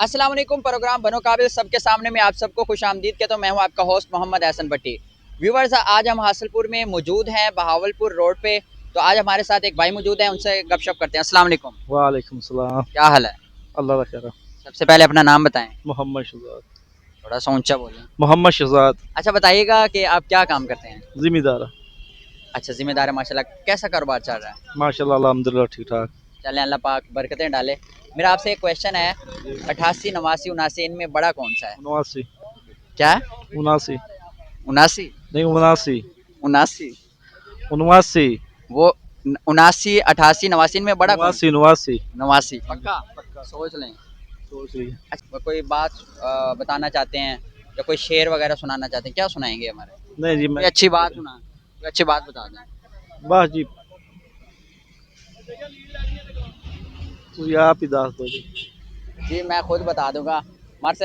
अस्सलाम वालेकुम। प्रोग्राम बनो काबिल सबके सामने में आप सबको खुश आमदीद कहता हूँ। मैं हूँ आपका होस्ट मोहम्मद एहसन भट्टी। व्यूवर्स, आज हम हासिलपुर में मौजूद हैं, बहावलपुर रोड पे। तो आज हमारे साथ एक भाई मौजूद हैं, उनसे गपशप करते हैं। अस्सलाम वालेकुम। वालेकुम सलाम। क्या हाल है? अल्लाह का खैर। सबसे पहले अपना नाम बताएं। मोहम्मद शहजाद। थोड़ा सा ऊंचा बोलें। मोहम्मद शहजाद। अच्छा, बताइएगा कि आप क्या काम करते हैं? जिम्मेदार। अच्छा, जिम्मेदार है माशाल्लाह। कैसा कारोबार चल रहा है? माशाल्लाह अल्हम्दुलिल्लाह ठीक ठाक। चलें, अल्लाह पाक बरकतें डाले। मेरा आपसे एक क्वेश्चन है, 88, 89, 79 इनमें बड़ा कौन सा है? 89। क्या? 79। 79? नहीं 79। 79? 89। वो 79, 88, 89 में बड़ा कौन सा? 89। 89 पक्का? सोच लें। सोच ली। अच्छा, कोई बात बताना चाहते हैं या कोई शेर वगैरह सुनाना चाहते हैं? क्या सुनाएंगे हमारे? नहीं जी कोई मैं अच्छी बात सुना, कोई अच्छी बात बता दें। बस जी तो आप ही दास दो जी। जी मैं खुद बता दूंगा। हमारे